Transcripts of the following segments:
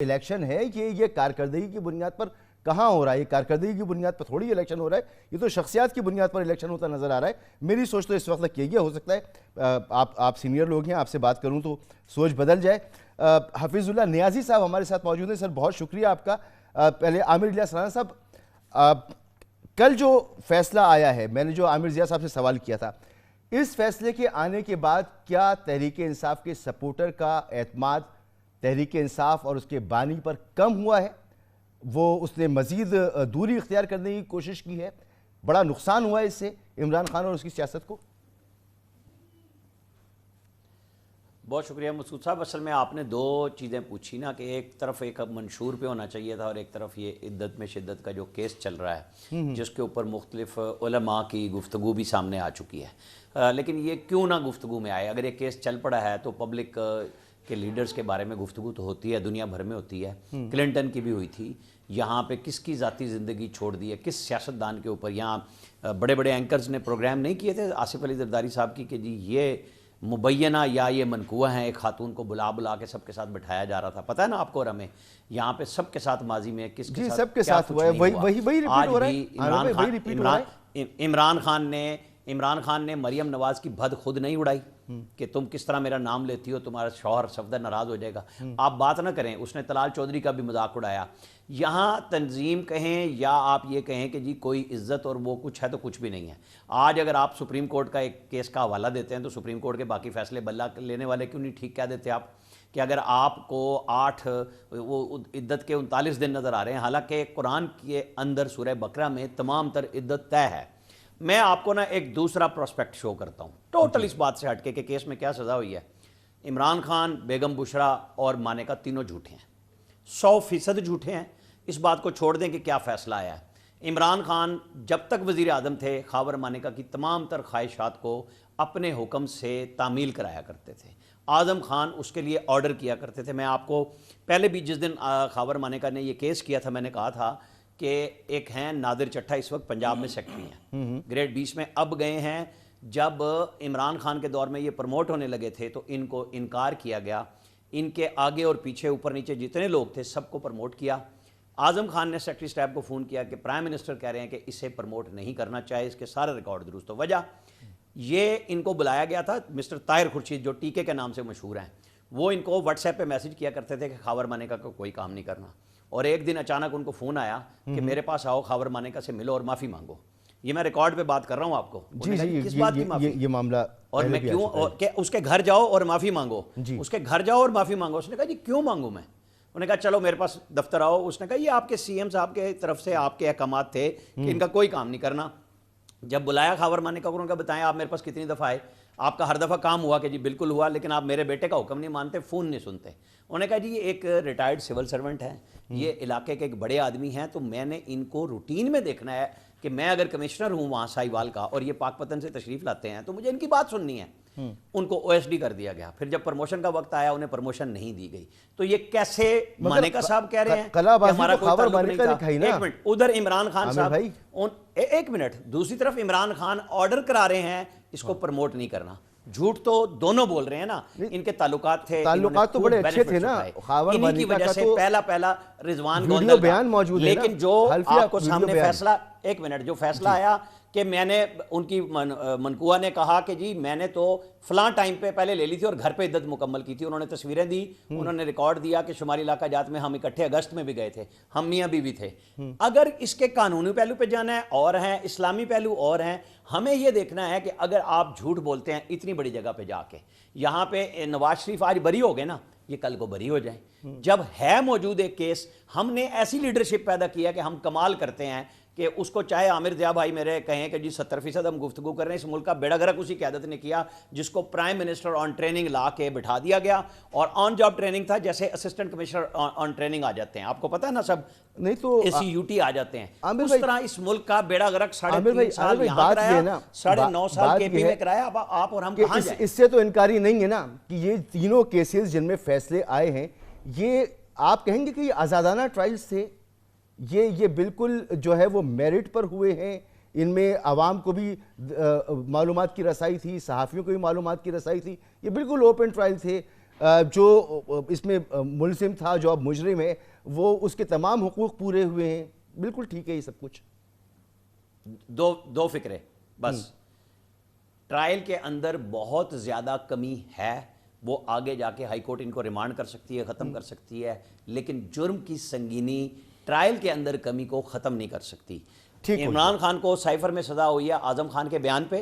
Election है ये कारकर्दगी की बुनियाद पर कहाँ हो रहा है? ये कारकर्दगी की बुनियाद पर थोड़ी इलेक्शन हो रहा है, ये तो शख्सियात की बुनियाद पर इलेक्शन होता नजर आ रहा है। मेरी सोच तो इस वक्त तक यही है, हो सकता है आप सीनियर लोग हैं, आपसे बात करूं तो सोच बदल जाए। हफीजुल्लाह नियाजी साहब हमारे साथ मौजूद हैं। सर बहुत शुक्रिया आपका। पहले आमिर इलियास राना साहब, कल जो फैसला आया है, मैंने जो आमिर जिया साहब से सवाल किया था, इस फैसले के आने के बाद क्या तहरीक इंसाफ के सपोर्टर का एतमाद तहरीक इंसाफ और उसके बानी पर कम हुआ है? वो उसने मजीद दूरी इख्तियार करने की कोशिश की है? बड़ा नुकसान हुआ है इससे इमरान खान और उसकी सियासत को? बहुत शुक्रिया मसूद साहब। असल में आपने दो चीज़ें पूछी ना, कि एक तरफ एक मंशूर पे होना चाहिए था और एक तरफ ये इद्दत में शिद्दत का जो केस चल रहा है, जिसके ऊपर मुख्तलिफ उलमा की गुफ्तगू भी सामने आ चुकी है। लेकिन ये क्यों ना गुफ्तगू में आए? अगर ये केस चल पड़ा है तो पब्लिक के लीडर्स के बारे में गुफ्तगू तो होती है, दुनिया भर में होती है। क्लिंटन की भी हुई थी। यहाँ पे किसकी ज़ाती ज़िंदगी छोड़ दी है, किस सियासतदान के ऊपर? यहाँ बड़े बड़े एंकर्स ने प्रोग्राम नहीं किए थे आसिफ अली जरदारी साहब की कि जी ये मुबैना या ये मनकुआ हैं, एक खातून को बुला बुला के सबके साथ बिठाया जा रहा था। पता है ना आपको और हमें, यहाँ पे सबके साथ माजी में किसके साथ सबके साथ हुआ है, वही आज भी इमरान खान ने मरियम नवाज की भद खुद नहीं उड़ाई कि तुम किस तरह मेरा नाम लेती हो, तुम्हारा शौहर सफदर नाराज हो जाएगा, आप बात ना करें। उसने तलाल चौधरी का भी मजाक उड़ाया। यहाँ तंजीम कहें या आप ये कहें कि जी कोई इज्जत और वो कुछ है तो कुछ भी नहीं है। आज अगर आप सुप्रीम कोर्ट का एक केस का हवाला देते हैं तो सुप्रीम कोर्ट के बाकी फैसले बल्ला लेने वाले क्यों नहीं ठीक कह देते आप कि अगर आपको 8 वो इद्दत के 39 दिन नज़र आ रहे हैं, हालांकि कुरान के अंदर सूरह बकरा में तमाम तर इद्दत तय है। मैं आपको ना एक दूसरा प्रोस्पेक्ट शो करता हूँ टोटल इस बात से हटके कि केस में क्या सज़ा हुई है। इमरान खान, बेगम बुशरा और मानेका तीनों झूठे हैं, 100% झूठे हैं। इस बात को छोड़ दें कि क्या फ़ैसला आया है। इमरान खान जब तक वज़ीर आज़म थे, खावर मानेका की तमाम तर ख्वाहिशात को अपने हुक्म से तामील कराया करते थे। आज़म खान उसके लिए ऑर्डर किया करते थे। मैं आपको पहले भी जिस दिन खावर मानेका ने ये केस किया था, मैंने कहा था कि एक हैं नादिर चट्टा, इस वक्त पंजाब में सेक्रेटरी हैं, ग्रेड 20 में अब गए हैं। जब इमरान खान के दौर में ये प्रमोट होने लगे थे तो इनको इनकार किया गया। इनके आगे और पीछे ऊपर नीचे जितने लोग थे सबको प्रमोट किया। आज़म खान ने सेक्रेटरी स्टैफ को फ़ोन किया कि प्राइम मिनिस्टर कह रहे हैं कि इसे प्रमोट नहीं करना चाहिए, इसके सारे रिकॉर्ड दुरुस्त हो। वजह ये इनको बुलाया गया था, मिस्टर ताहिर खुर्शीद जो टीके के नाम से मशहूर हैं, वो इनको व्हाट्सएप पे मैसेज किया करते थे कि खावर मानेका का कोई काम नहीं करना। और एक दिन अचानक उनको फ़ोन आया कि मेरे पास आओ, खावर मानेका से मिलो और माफ़ी मांगो। ये मैं रिकॉर्ड पे बात कर रहा हूँ आपको। जी, किस बात की माफ़ी? ये मामला और मैं क्यों, और कि उसके घर जाओ और माफ़ी मांगो। उसके घर जाओ और माफ़ी मांगो। उसने कहा जी क्यों मांगू मैं? उन्होंने कहा चलो मेरे पास दफ्तर आओ। उसने कहा ये आपके सीएम साहब के तरफ से आपके अहकामात थे कि इनका कोई काम नहीं करना। जब बुलाया खावर मानेका को, उन्होंने कहा बताएं आप मेरे पास कितनी दफ़ा आए, आपका हर दफ़ा काम हुआ कि जी बिल्कुल हुआ, लेकिन आप मेरे बेटे का हुक्म नहीं मानते, फ़ोन नहीं सुनते। उन्होंने कहा जी ये एक रिटायर्ड सिविल सर्वेंट है, ये इलाके के एक बड़े आदमी हैं, तो मैंने इनको रूटीन में देखना है कि मैं अगर कमिश्नर हूँ वहाँ साहिवाल का और ये पाकपतन से तशरीफ़ लाते हैं तो मुझे इनकी बात सुननी है। उनको ओएसडी कर दिया गया। फिर जब प्रमोशन का वक्त आया उन्हें प्रमोशन नहीं दी गई। तो ये कैसे मानेका साहब कह रहे हैं कि हमारा कोई ताल्लुक नहीं था? एक मिनट, उधर इमरान खान साहब, एक मिनट, दूसरी तरफ इमरान खान ऑर्डर करा रहे हैं इसको प्रमोट नहीं करना। झूठ तो दोनों बोल रहे हैं ना। इनके ताल्लुकात थे, ताल्लुकात तो बड़े अच्छे थे ना। इन्हीं की वजह से पहला रिजवान गोंदल बयान मौजूद है। लेकिन जो आपको सामने फैसला, एक मिनट, जो फैसला आया कि मैंने उनकी मनकुआ ने कहा कि जी मैंने तो फलां टाइम पे पहले ले ली थी और घर पे इद्दत मुकम्मल की थी। उन्होंने तस्वीरें दी, उन्होंने रिकॉर्ड दिया कि शुमारी इलाका जात में हम इकट्ठे अगस्त में भी गए थे, हम मियाँ बीवी थे। अगर इसके कानूनी पहलू पे जाना है और हैं, इस्लामी पहलू और हैं, हमें यह देखना है कि अगर आप झूठ बोलते हैं इतनी बड़ी जगह पे जाके, यहाँ पे नवाज शरीफ आज बरी हो गए ना, ये कल को बरी हो जाए। जब है मौजूद एक केस, हमने ऐसी लीडरशिप पैदा किया कि हम कमाल करते हैं कि उसको चाहे आमिर जिया भाई मेरे कहें कि जी 70% हम गुफ्तगू कर रहे हैं। इस मुल्क का बेड़ा गर्क उसी क़यादत ने किया जिसको प्राइम मिनिस्टर ऑन ट्रेनिंग ला के बिठा दिया गया, और ऑन जॉब ट्रेनिंग था, जैसे असिस्टेंट कमिश्नर ऑन ट्रेनिंग आ जाते हैं, आपको पता है ना, सब नहीं तो ACUT आ जाते हैं। उस तरह इस मुल्क का बेड़ा गर्क 3.5 साल यहाँ कराया, 9.5 साल KP में कराया। आप और हम कहाँ जाएं? इससे तो इनकारी नहीं है ना कि ये तीनों केसेस जिनमें फैसले आए हैं, ये आप कहेंगे कि ये आज़ादाना ट्रायल्स थे? ये बिल्कुल जो है वो मेरिट पर हुए हैं, इनमें आवाम को भी मालूमात की रसाई थी, सहाफ़ियों को भी मालूमात की रसाई थी, ये बिल्कुल ओपन ट्रायल थे। जो इसमें मुलजिम था, जो अब मुजरिम है, वो उसके तमाम हुकूक पूरे हुए हैं, बिल्कुल ठीक है ये सब कुछ। दो फिक्रे बस। ट्रायल के अंदर बहुत ज़्यादा कमी है, वो आगे जाके हाई कोर्ट इनको रिमांड कर सकती है, ख़त्म कर सकती है, लेकिन जुर्म की संगीनी ट्रायल के अंदर कमी को ख़त्म नहीं कर सकती। ठीक हो इमरान खान को साइफर में सज़ा हुई है आज़म खान के बयान पे,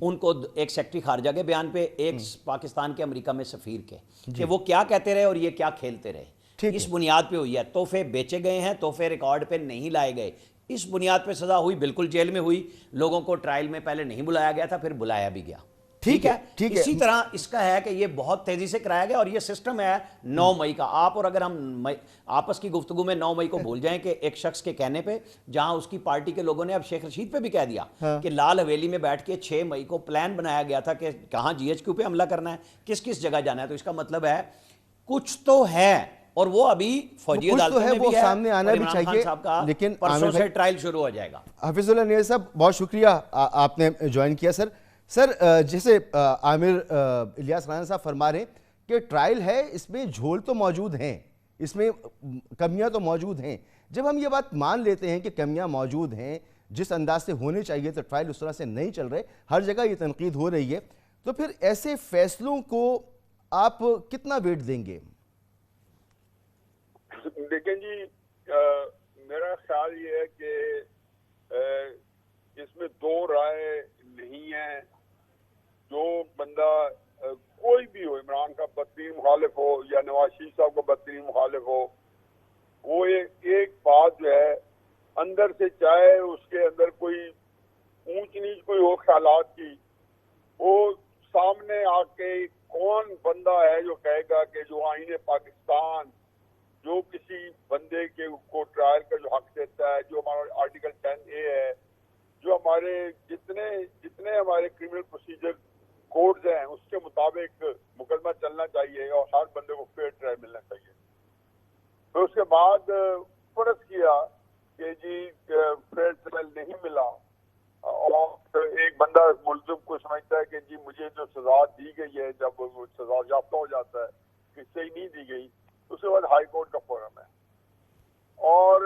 उनको एक सेक्रेटरी खारजा के बयान पे, एक पाकिस्तान के अमेरिका में सफ़ीर के, कि वो क्या कहते रहे और ये क्या खेलते रहे, इस बुनियाद पे हुई है। तोहफे बेचे गए हैं, तोहफे रिकॉर्ड पे नहीं लाए गए, इस बुनियाद पे सज़ा हुई, बिल्कुल जेल में हुई। लोगों को ट्रायल में पहले नहीं बुलाया गया था, फिर बुलाया भी गया। ठीक है, ठीक है। इसी तरह इसका है कि ये बहुत तेजी से कराया गया और ये सिस्टम है 9 मई का। आप और अगर हम आपस की गुफ्तगू में 9 मई को भूल जाएं कि एक शख्स के कहने पे, जहां उसकी पार्टी के लोगों ने अब शेख रशीद पे भी कह दिया कि लाल हवेली में बैठ के 6 मई को प्लान बनाया गया था कि कहां GHQ पे हमला करना है, किस किस जगह जाना है। तो इसका मतलब है कुछ तो है, और वो अभी फौजी अदालतों में भी है, सामने आना भी चाहिए। लेकिन परसों से ट्रायल शुरू हो जाएगा। हफीजुल्लाह नियर साहब, बहुत शुक्रिया आपने ज्वाइन किया। सर जैसे आमिर इलियास राना साहब फरमा रहे हैं कि ट्रायल है, इसमें झोल तो मौजूद हैं, इसमें कमियां तो मौजूद हैं। जब हम ये बात मान लेते हैं कि कमियां मौजूद हैं, जिस अंदाज से होने चाहिए तो ट्रायल उस तरह से नहीं चल रहे, हर जगह ये तनकीद हो रही है, तो फिर ऐसे फैसलों को आप कितना वेट देंगे? देखें जी, मेरा ख्याल ये है कि इसमें दो राय नहीं है। जो बंदा कोई भी हो, इमरान का बदतरीन मुखालिफ हो या नवाज शरीफ साहब का बदतरीन मुखालिफ हो, वो एक बात जो है अंदर से, चाहे उसके अंदर कोई ऊंच नीच कोई हो ख्यालात की, वो सामने आके कौन बंदा है जो कहेगा कि जो आईने पाकिस्तान जो किसी बंदे के को ट्रायल का जो हक देता है, जो हमारा आर्टिकल 10A है, जो हमारे जितने हमारे क्रिमिनल प्रोसीजर कोड्स हैं, उसके मुताबिक मुकदमा चलना चाहिए और हर बंदे को फेयर ट्रायल मिलना चाहिए। तो उसके बाद फर्ज किया कि जी फेयर ट्रायल नहीं मिला, और एक बंदा मुल्जिम को समझता है कि जी मुझे जो सजा दी गई है, जब वो सजा याफ्ता हो जाता है कि सही नहीं दी गई, उसके बाद हाई कोर्ट का फोरम है और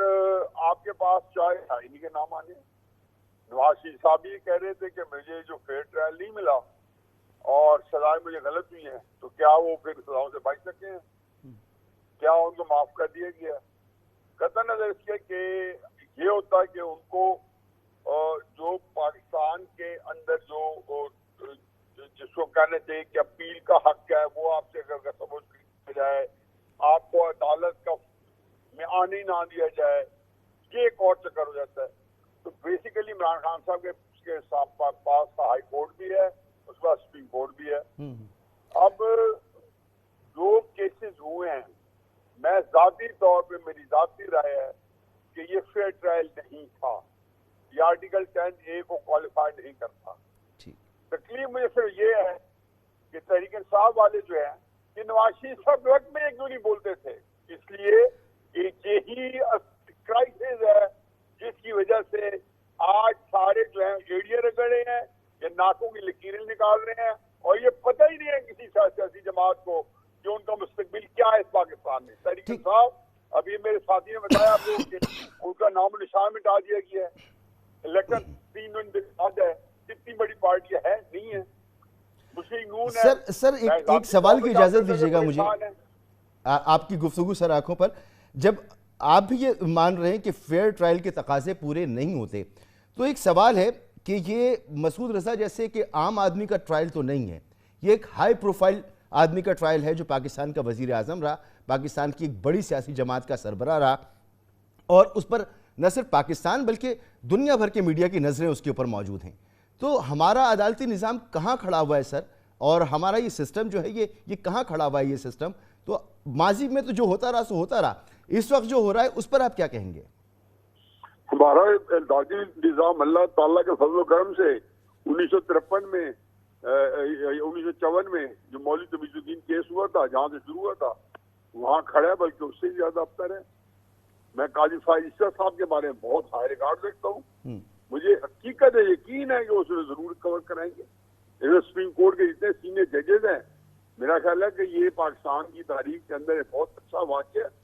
आपके पास चाहे आईनी के नाम आने। नवाज शरीफ साहब भी कह रहे थे कि मुझे जो फेयर ट्रायल नहीं मिला और सजाएं मुझे गलत हुई हैं, तो क्या वो फिर सजाओं से बच सके हैं? क्या उनको माफ कर दिया गया? कतई नजर इसके कि ये होता है कि उनको जो पाकिस्तान के अंदर जो जिसको कहना चाहिए कि अपील का हक है, वो आपसे अगर सबूत किया जाए, आपको अदालत का में आने ना दिया जाए, ये एक और चक्कर हो जाता है। तो बेसिकली इमरान खान साहब के पास हाई कोर्ट भी है, उसके बाद सुप्रीम कोर्ट भी है। अब जो केसेस हुए हैं, मैं जाती तौर पे मेरी जाती राय है कि ये फेयर ट्रायल नहीं था, ये आर्टिकल 10A को क्वालिफाई नहीं करता। तकलीफ मुझे सिर्फ ये है कि तहरीक इंसाफ वाले जो है, कि नवाज शरीफ साहब वक्त में एक नहीं बोलते थे, इसलिए यही क्राइसिस है जिसकी वजह से आज सारे जो है एड़िया रगड़े हैं या नाकों की लकीरें निकाल रहे हैं, और ये पता ही नहीं है किसी सियासी जमात को कि उनका मुस्तकबिल क्या है इस पाकिस्तान में। तहरीक इंसाफ, अभी मेरे साथी ने बताया आपको कि उनका नाम निशान मिटा दिया गया है, इलेक्शन 3 दिन बाद है, इतनी बड़ी पार्टियां है नहीं है। सर एक सवाल की इजाजत दीजिएगा मुझे, आपकी गुफ्तगू सर आंखों पर, जब आप भी ये मान रहे हैं कि फेयर ट्रायल के तकाजे पूरे नहीं होते, तो एक सवाल है कि ये मसूद रजा जैसे कि आम आदमी का ट्रायल तो नहीं है, ये एक हाई प्रोफाइल आदमी का ट्रायल है जो पाकिस्तान का वजीर आजम रहा, पाकिस्तान की एक बड़ी सियासी जमात का सरबराह रहा, और उस पर न सिर्फ पाकिस्तान बल्कि दुनिया भर के मीडिया की नज़रें उसके ऊपर मौजूद हैं। तो हमारा अदालती निज़ाम कहाँ खड़ा हुआ है सर, और हमारा ये सिस्टम जो है ये कहाँ खड़ा हुआ है ये सिस्टम? तो माजी में तो जो होता रहा सो होता रहा, इस वक्त जो हो रहा है उस पर आप क्या कहेंगे? हमारा अदालती निज़ाम अल्लाह ताला के फजल करम से 1953 में 1954 में जो मौलवी तमीजुद्दीन केस हुआ था, जहाँ से शुरू हुआ था, वहाँ खड़ा है, बल्कि उससे ज्यादा अबतर है। मैं काजी फाइज साहब के बारे में बहुत हाई रिकॉर्ड रखता हूँ, मुझे हकीकत है, यकीन है कि उसने जरूर कवर कराएंगे। सुप्रीम कोर्ट के जितने सीनियर जजेस हैं मेरा ख्याल है कि ये पाकिस्तान की तारीख के अंदर एक बहुत अच्छा वाक़या है